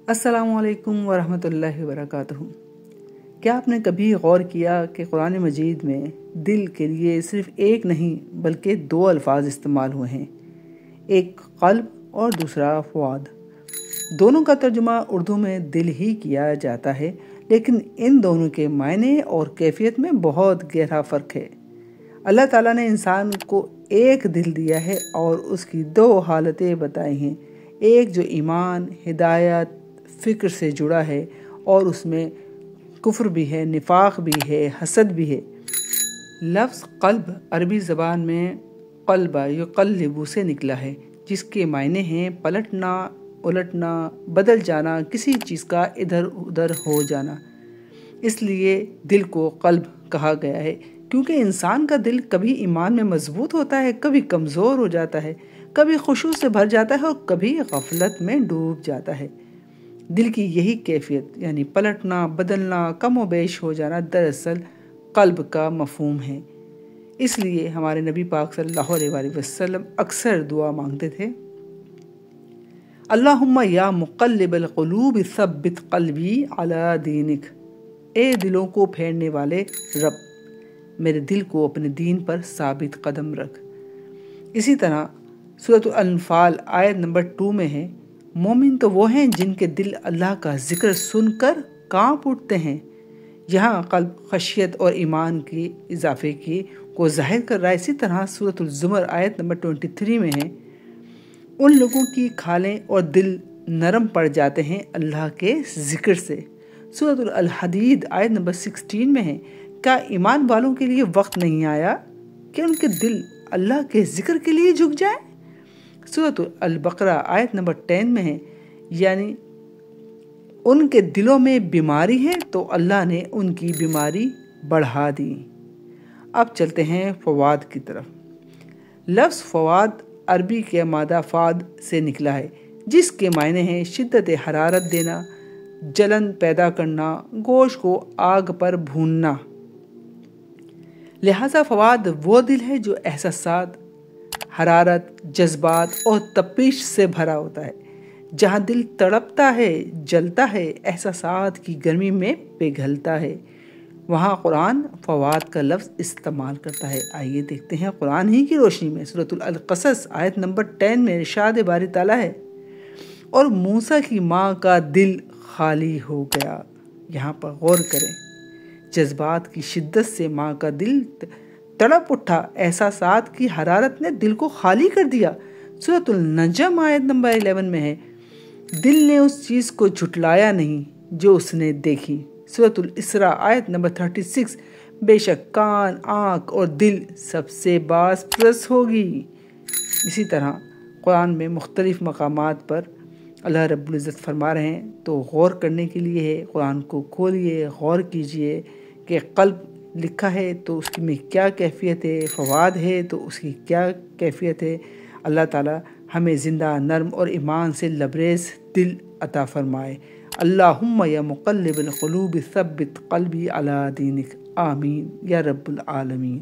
السلام علیکم ورحمۃ اللہ وبرکاتہ۔ کیا آپ نے کبھی غور کیا کہ قرآن مجید میں دل کے لیے صرف ایک نہیں بلکہ دو الفاظ استعمال ہوئے ہیں، ایک قلب اور دوسرا فؤاد۔ دونوں کا ترجمہ اردو میں دل ہی کیا جاتا ہے، لیکن ان دونوں کے معنی اور کیفیت میں بہت گہرا فرق ہے۔ اللہ تعالیٰ نے انسان کو ایک دل دیا ہے اور اس کی دو حالتیں بتائی ہیں، ایک جو ایمان، ہدایت، فکر سے جڑا ہے اور اس میں کفر بھی ہے، نفاق بھی ہے، حسد بھی ہے۔ لفظ قلب عربی زبان میں قلب یقلب سے نکلا ہے، جس کے معنی ہیں پلٹنا، الٹنا، بدل جانا، کسی چیز کا ادھر ادھر ہو جانا۔ اس لیے دل کو قلب کہا گیا ہے، کیونکہ انسان کا دل کبھی ایمان میں مضبوط ہوتا ہے، کبھی کمزور ہو جاتا ہے، کبھی خشوع سے بھر جاتا ہے اور کبھی غفلت میں ڈوب جاتا ہے۔ دل کی یہی کیفیت یعنی پلٹنا، بدلنا، کم و بیش ہو جانا دراصل قلب کا مفہوم ہے۔ اس لیے ہمارے نبی پاک صلی اللہ علیہ وآلہ وسلم اکثر دعا مانگتے تھے، اللہم یا مقلب القلوب ثبت قلبی علی دینک، اے دلوں کو پھیرنے والے رب، میرے دل کو اپنے دین پر ثابت قدم رکھ۔ اسی طرح سورۃ الانفال آیت نمبر 2 میں ہے، مومن تو وہ ہیں جن کے دل اللہ کا ذکر سن کر کانپ اٹھتے ہیں۔ یہاں قلب خشیت اور ایمان کی اضافے کو ظاہر کر رہا ہے۔ اسی طرح سورۃ الزمر آیت نمبر 23 میں ہے، ان لوگوں کی کھالیں اور دل نرم پڑ جاتے ہیں اللہ کے ذکر سے۔ سورۃ الحدید آیت نمبر 16 میں ہے، کیا ایمان والوں کے لیے وقت نہیں آیا کہ ان کے دل اللہ کے ذکر کے لیے جھک جائیں؟ سورۃ البقرہ آیت نمبر 10 میں ہے، یعنی ان کے دلوں میں بیماری ہے تو اللہ نے ان کی بیماری بڑھا دی۔ اب چلتے ہیں فواد کی طرف۔ لفظ فواد عربی کے مادہ فاد سے نکلا ہے، جس کے معنی ہیں شدت حرارت دینا، جلن پیدا کرنا، گوشت کو آگ پر بھوننا۔ لہٰذا فواد وہ دل ہے جو احساسات، حرارت، جذبات اور تپش سے بھرا ہوتا ہے۔ جہاں دل تڑپتا ہے، جلتا ہے، احساسات کی گرمی میں پگھلتا ہے، وہاں قرآن فواد کا لفظ استعمال کرتا ہے۔ آئیے دیکھتے ہیں قرآن ہی کی روشنی میں سورۃ القصص آیت نمبر 10 میں ارشاد باری تعالیٰ ہے، اور موسیٰ کی ماں کا دل خالی ہو گیا۔ یہاں پر غور کریں، جذبات کی شدت سے ماں کا دل تڑپ اٹھا، احساسات کی حرارت نے دل کو خالی کر دیا۔ سورۃ النجم آیت نمبر 11 میں ہے، دل نے اس چیز کو جھٹلایا نہیں جو اس نے دیکھی۔ سورۃ الاسراء آیت نمبر 36، بے شک کان، آنکھ اور دل سب سے باز پرس ہوگی۔ اسی طرح قرآن میں مختلف مقامات پر اللہ رب العزت فرما رہے ہیں، تو غور کرنے کے لیے ہے، قرآن کو کھولیے، غور کیجئے کہ قلب لکھا ہے تو اس میں کیا کیفیت ہے، فواد ہے تو اس کی کیا کیفیت ہے۔ اللہ تعالیٰ ہمیں زندہ، نرم اور ایمان سے لبریز دل عطا فرمائے۔ اللہم یا مقلب القلوب ثبت قلبی علی دینک، آمین یا رب العالمین۔